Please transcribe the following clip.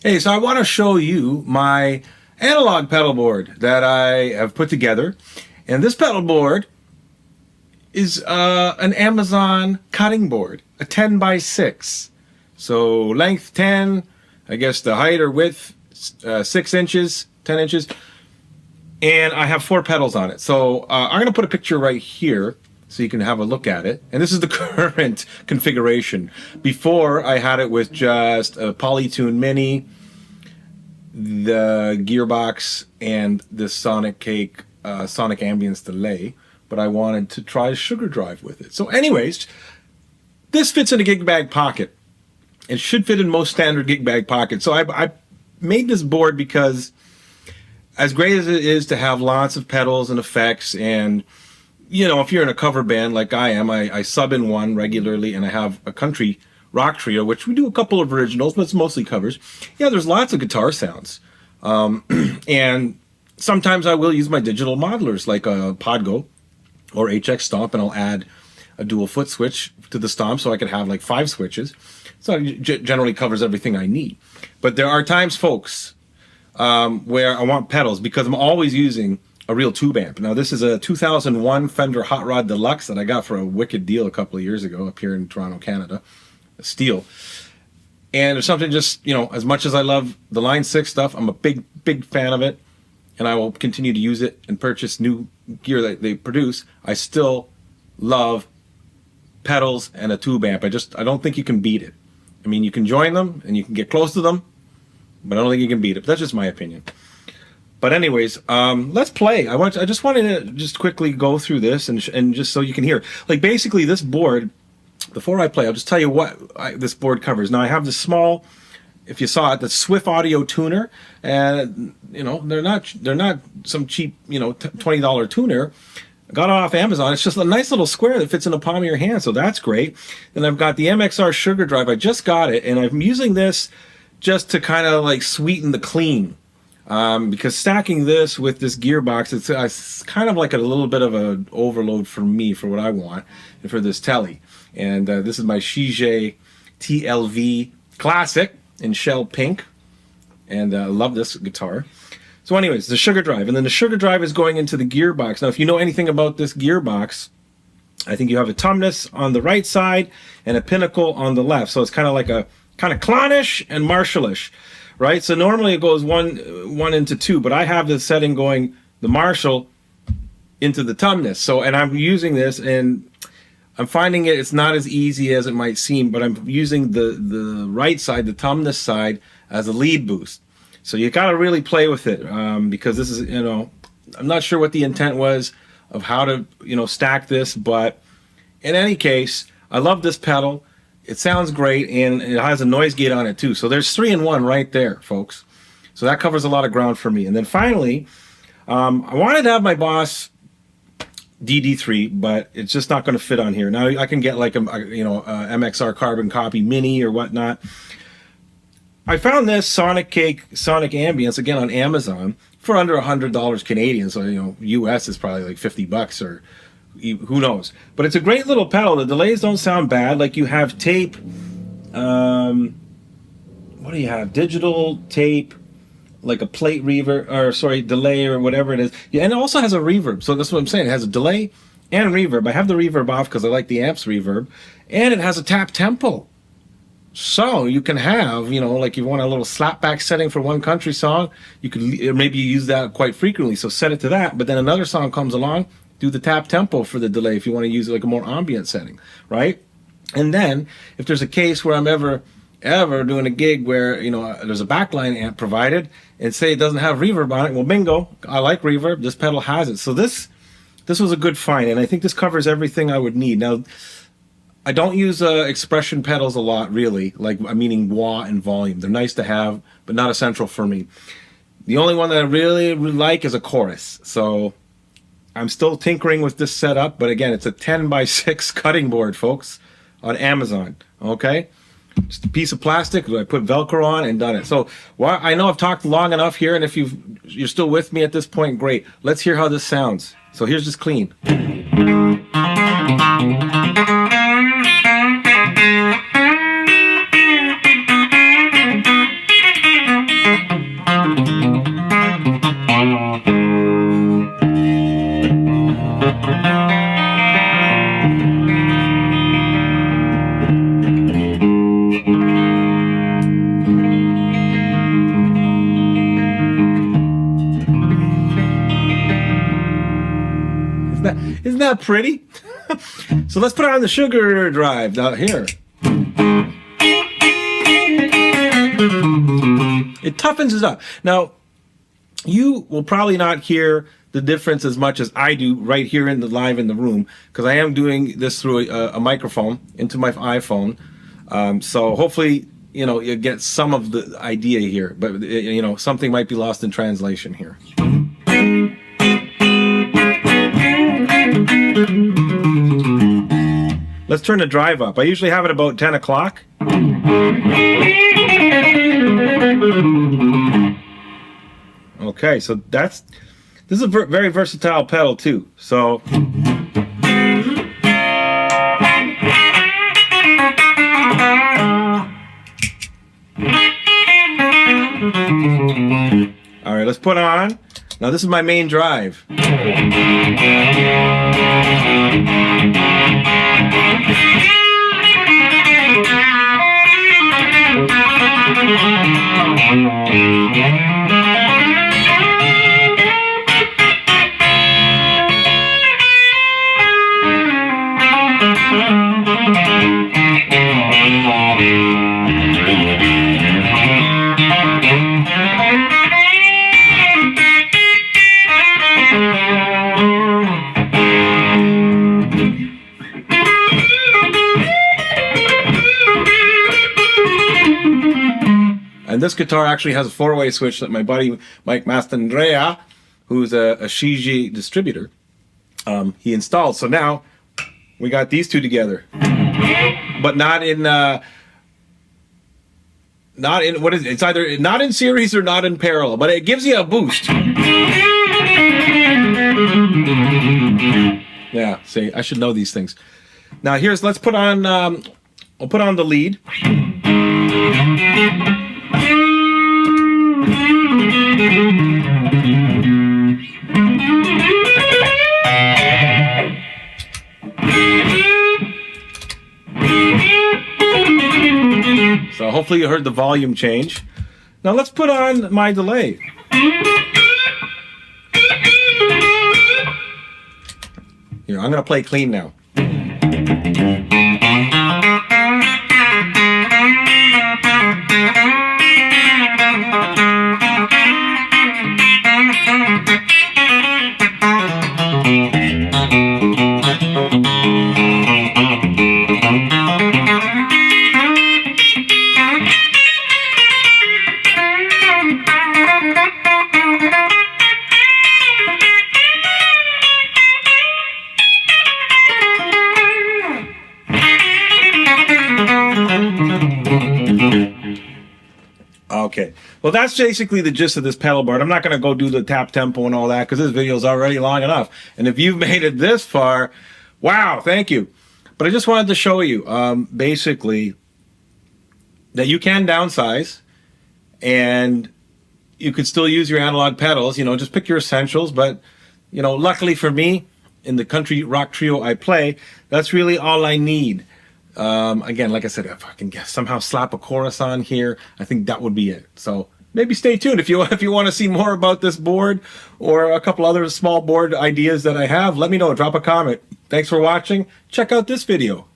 Hey, so I want to show you my analog pedal board that I have put together. And this pedal board is an Amazon cutting board, a 10 by 6. So length 10, I guess the height or width 6 inches, 10 inches. And I have 4 pedals on it. So I'm going to put a picture right here so you can have a look at it. And this is the current configuration. Before, I had it with just a Polytune Mini, the gearbox, and this Sonic Cake Sonic Ambience delay. But I wanted to try a Sugar Drive with it. So anyways, this fits in a gig bag pocket. It should fit in most standard gig bag pockets. So I made this board because as great as it is to have lots of pedals and effects, and you know, if you're in a cover band like I am, I sub in one regularly, and I have a country rock trio, which we do a couple of originals, but it's mostly covers. Yeah, there's lots of guitar sounds. And sometimes I will use my digital modelers like a Podgo or HX Stomp, and I'll add a dual foot switch to the Stomp so I could have like 5 switches. So it generally covers everything I need. But there are times, folks, where I want pedals because I'm always using a real tube amp. Now this is a 2001 Fender Hot Rod Deluxe that I got for a wicked deal a couple of years ago up here in Toronto, Canada. Steel. And there's something just, you know, as much as I love the Line 6 stuff, I'm a big fan of it, and I will continue to use it and purchase new gear that they produce. I still love pedals and a tube amp. I don't think you can beat it. I mean, you can join them and you can get close to them, but I don't think you can beat it. But that's just my opinion. But anyways, let's play. I just wanted to just quickly go through this and just so you can hear. Like basically this board, before I play, I'll just tell you what this board covers. Now I have this small, if you saw it, the Swift Audio tuner, and you know they're not some cheap, you know, $20 tuner. I got it off Amazon. It's just a nice little square that fits in the palm of your hand, so that's great. Then I've got the MXR Sugar Drive. I just got it, and I'm using this just to kind of like sweeten the clean. Because stacking this with this gearbox, it's kind of like a little bit of an overload for me for what I want and for this telly. And this is my Shige TLV Classic in shell pink, and I love this guitar. So anyways, the Sugar Drive, and then the Sugar Drive is going into the gearbox. Now if you know anything about this gearbox, I think you have a Tumnus on the right side and a Pinnacle on the left. So it's kind of like a kind of clownish and Marshallish. Right, so normally it goes one into 2, but I have this setting going the Marshall into the Tumnus. So, and I'm using this, and I'm finding it's not as easy as it might seem, but I'm using the right side, the Tumnus side, as a lead boost. So you got to really play with it because this is, you know, I'm not sure what the intent was of how to, you know, stack this, but in any case, I love this pedal. It sounds great, and it has a noise gate on it too. So there's 3-in-1 right there, folks. So that covers a lot of ground for me. And then finally, I wanted to have my Boss DD3, but it's just not going to fit on here. Now I can get like a MXR Carbon Copy Mini or whatnot. I found this Sonic Cake Sonic Ambience again on Amazon for under $100 Canadian. So you know, US is probably like $50 or who knows. But it's a great little pedal. The delays don't sound bad. Like you have tape. What do you have? Digital tape, like a plate reverb, or sorry, delay or whatever it is. Yeah, and it also has a reverb. So that's what I'm saying. It has a delay and reverb. I have the reverb off because I like the amp's reverb. And it has a tap tempo. So you can have, you know, like you want a little slapback setting for one country song, you could maybe use that quite frequently. So set it to that. But then another song comes along, do the tap tempo for the delay if you want to use like a more ambient setting, right? And then if there's a case where I'm ever doing a gig where, you know, there's a backline amp provided and say it doesn't have reverb on it, well, bingo, I like reverb, this pedal has it. So this was a good find, and I think this covers everything I would need. Now, I don't use expression pedals a lot, really, like meaning wah and volume. They're nice to have, but not essential for me. The only one that I really like is a chorus. So I'm still tinkering with this setup, but again, it's a 10 by 6 cutting board, folks, on Amazon, okay? Just a piece of plastic, I put Velcro on and done it. So well, I know I've talked long enough here, and if you're still with me at this point, great. Let's hear how this sounds. So here's just clean. that pretty? So let's put on the sugar drive. Now here. It toughens it up. Now, you will probably not hear the difference as much as I do right here in the live in the room, because I am doing this through a microphone into my iPhone. So hopefully, you get some of the idea here, but something might be lost in translation here. Let's turn the drive up. I usually have it about 10 o'clock. Okay, so this is a very versatile pedal too. So all right, let's put on. Now this is my main drive. And this guitar actually has a 4-way switch that my buddy Mike Mastandrea, who's a Shiji distributor, he installed. So now we got these two together, but not in what is it? It's either not in series or not in parallel, but it gives you a boost. Yeah, see, I should know these things. Now let's put on. We'll put on the lead. So hopefully you heard the volume change. Now let's put on my delay. Here, I'm going to play clean now. Okay, well that's basically the gist of this pedal board. I'm not going to go do the tap tempo and all that because this video is already long enough. And if you've made it this far, wow, thank you. But I just wanted to show you basically that you can downsize and you could still use your analog pedals. Just pick your essentials. But luckily for me, in the country rock trio I play, that's really all I need. Again, like I said, if I can somehow slap a chorus on here, I think that would be it. So maybe stay tuned if you want to see more about this board or a couple other small board ideas that I have. Let me know. Drop a comment. Thanks for watching. Check out this video.